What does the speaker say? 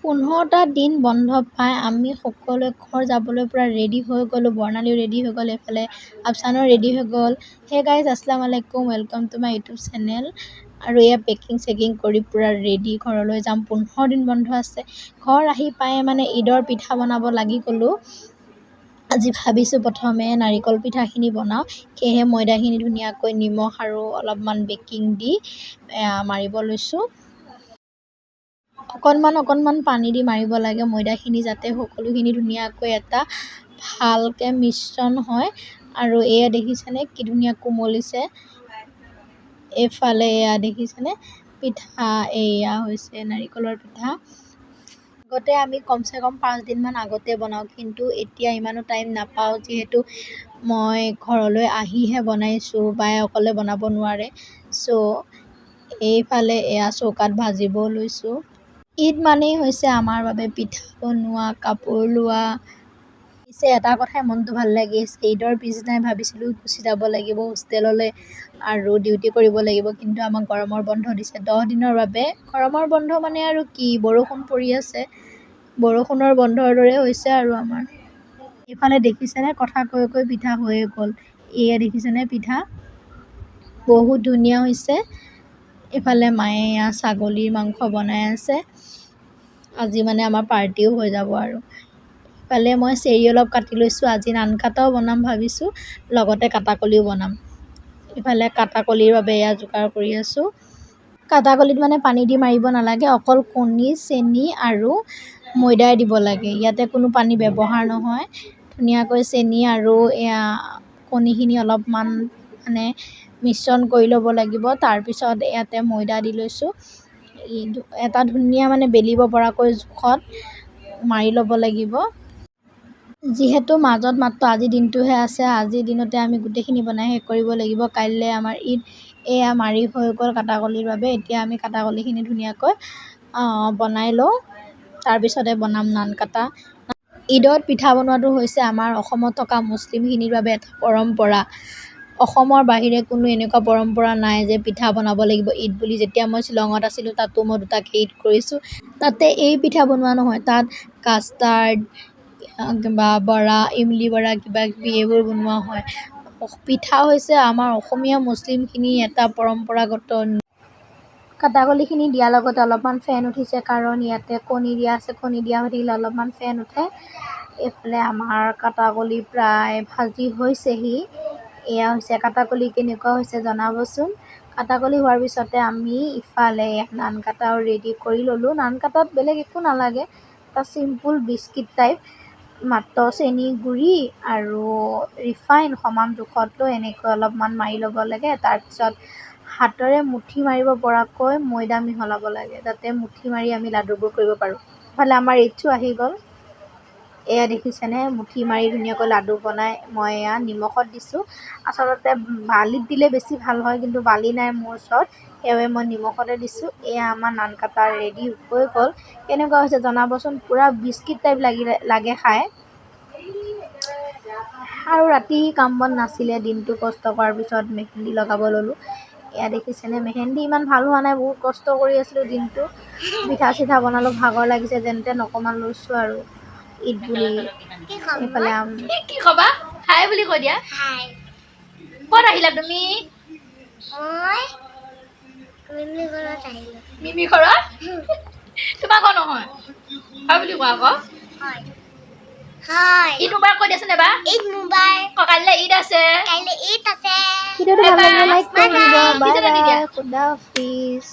15টা দিন বন্ধ পাই আমি সকলোৱে ঘৰ যাবলৈ পূৰা ৰেডি হৈ গ'লোঁ। বৰ্ণালীও ৰেডি হৈ গ'ল, এইফালে আফচানো ৰেডি হৈ গ'ল। হে গাইজ, আসসালামু আলাইকুম, welcome to my YouTube channel. আৰু এয়া পেকিং কৰি পূৰা ৰেডি, ঘৰলৈ যাম। 15 দিন বন্ধ আছে। ঘৰ আহি পাই মানে ঈদৰ পিঠা বনাব লাগি গ'লোঁ। আজি ভাবিছোঁ প্ৰথমে নাৰিকল পিঠাখিনি বনাওঁ, সেয়েহে ময়দাখিনি ধুনীয়াকৈ নিমখ আৰু অলপমান বেকিং দি মাৰিব লৈছোঁ। অকণমান পানী দি মাৰিব লাগে ময়দাখিনি, যাতে সকলোখিনি ধুনীয়াকৈ এটা ভালকৈ মিশ্ৰণ হয়। আৰু এয়া দেখিছেনে কি ধুনীয়া কোমলিছে। এইফালে এয়া দেখিছেনে পিঠা, এয়া হৈছে নাৰিকলৰ পিঠা। আগতে আমি কমচে কম 5 দিনমান আগতে বনাওঁ, কিন্তু এতিয়া ইমানো টাইম নাপাওঁ, যিহেতু মই ঘৰলৈ আহিহে বনাইছোঁ, বায়ে অকলে বনাব নোৱাৰে। এইফালে এয়া চৌকাত ভাজিব লৈছোঁ। ঈদ মানেই হৈছে আমাৰ বাবে পিঠা বনোৱা, কাপোৰ লোৱা। পিছে এটা কথাই মনটো ভাল লাগি আছে, ঈদৰ পিছদিনাই ভাবিছিলোঁ গুচি যাব লাগিব হোষ্টেললৈ আৰু ডিউটি কৰিব লাগিব, কিন্তু আমাক গৰমৰ বন্ধ দিছে 10 দিনৰ বাবে। গৰমৰ বন্ধ মানে আৰু কি, বৰষুণ পৰি আছে, বৰষুণৰ বন্ধৰ দৰে হৈছে আৰু আমাৰ। এইফালে দেখিছেনে কথা কৈ কৈ পিঠা হৈয়ে গ'ল। এয়া দেখিছেনে পিঠা বহুত ধুনীয়া হৈছে। এইফালে মায়ে এয়া ছাগলীৰ মাংস বনাই আছে। আজি মানে আমাৰ পাৰ্টিও হৈ যাব আৰু। ইফালে মই চেৰি অলপ কাটি লৈছোঁ, আজি নান কাটাও বনাম ভাবিছোঁ, লগতে কাটাকলিও বনাম। ইফালে কাটাকলিৰ বাবে এয়া যোগাৰ কৰি আছোঁ। কাটাকলিত মানে পানী দি মাৰিব নালাগে, অকল কণী, চেনি আৰু ময়দাই দিব লাগে। ইয়াতে কোনো পানী ব্যৱহাৰ নহয়। ধুনীয়াকৈ চেনি আৰু এয়া কণীখিনি অলপমান মানে মিশ্ৰণ কৰি ল'ব লাগিব। তাৰপিছত ইয়াতে ময়দা দি লৈছোঁ। এটা ধুনীয়া মানে বেলিব পৰাকৈ জোখত মাৰি ল'ব লাগিব। যিহেতু মাজত মাত্ৰ আজিৰ দিনটোহে আছে, আজিৰ দিনতে আমি গোটেইখিনি বনাই শেষ কৰিব লাগিব। কাইলৈ আমাৰ ঈদ। এয়া মাৰি হৈ গ'ল কাটাকলিৰ বাবে। এতিয়া আমি কাটাকলিখিনি ধুনীয়াকৈ বনাই লওঁ, তাৰপিছতে বনাম নান কাটা। ঈদত পিঠা বনোৱাটো হৈছে আমাৰ অসমত থকা মুছলিমখিনিৰ বাবে এটা পৰম্পৰা। অসমৰ বাহিৰে কোনো এনেকুৱা পৰম্পৰা নাই যে পিঠা বনাব লাগিব ঈদ বুলি। যেতিয়া মই শ্বিলঙত আছিলোঁ, তাতো মই 2টাকৈ ঈদ কৰিছোঁ। তাতে এই পিঠা বনোৱা নহয়, তাত কাষ্টাৰ্ড বা বৰা, ইমলি বৰা, কিবাকিবি এইবোৰ বনোৱা হয়। পিঠা হৈছে আমাৰ অসমীয়া মুছলিমখিনিৰ এটা পৰম্পৰাগত। কাটাকলিখিনি দিয়াৰ লগতে অলপমান ফেন উঠিছে, কাৰণ ইয়াতে কণী দিয়া আছে। কণী দিয়া হৈ থাকিলে অলপমান ফেন উঠে। এইফালে আমাৰ কাটাকলি প্ৰায় ভাজি হৈছেহি। এয়া হৈছে কাটাকলি, কেনেকুৱা হৈছে জনাবচোন। কাটাকলি হোৱাৰ পিছতে আমি ইফালে নান কাটাও ৰেডি কৰি ল'লোঁ। নান কাটাত বেলেগ একো নালাগে, এটা চিম্পুল বিস্কিট টাইপ, মাত্ৰ চেনি গুড়ি আৰু ৰিফাইন সমান জোখত লৈ এনেকৈ অলপমান মাৰি ল'ব লাগে। তাৰপিছত হাতেৰে মুঠি মাৰিব পৰাকৈ ময়দা মিহলাব লাগে, যাতে মুঠি মাৰি আমি লাডুবোৰ কৰিব পাৰোঁ। ইফালে আমাৰ ঈদটো আহি গ'ল। এয়া দেখিছেনে মুঠি মাৰি ধুনীয়াকৈ লাডু বনাই মই এয়া নিমখত দিছোঁ। আচলতে বালিত দিলে বেছি ভাল হয়, কিন্তু বালি নাই মোৰ ওচৰত, সেইবাবে মই নিমখতে দিছোঁ। এয়া আমাৰ নান কাটা ৰেডি হৈ গ'ল। কেনেকুৱা হৈছে জনাবচোন। পূৰা বিস্কিট টাইপ লাগে খাই। আৰু ৰাতি কাম বন নাছিলে, দিনটো কষ্ট কৰাৰ পিছত মেহেন্দি লগাব ল'লোঁ। এয়া দেখিছেনে মেহেন্দি ইমান ভাল হোৱা নাই, বহুত কষ্ট কৰি আছিলোঁ দিনটো। পিঠা চিঠা বনালোঁ, ভাগৰ লাগিছে, যেন তেন অকণমান লৈছোঁ আৰু ঈদ বুলি। এইফালে কি ক'বা, হাই বুলি কৈ দিয়া। ক'ত আহিলা তুমি? মিমি ঘৰত? তোমাৰ ঘৰ নহয়? হয় বুলি কোৱা আকৌ। ঈদ মুবাৰক কৈ দিয়াচোন এবাৰ। ঈদ মুবাৰক। কাইলৈ ঈদ আছে। ভিডিঅ'টো ভাল লাগিলে লাইক কৰি দিব। বাই বাই, খুদা হাফিজ।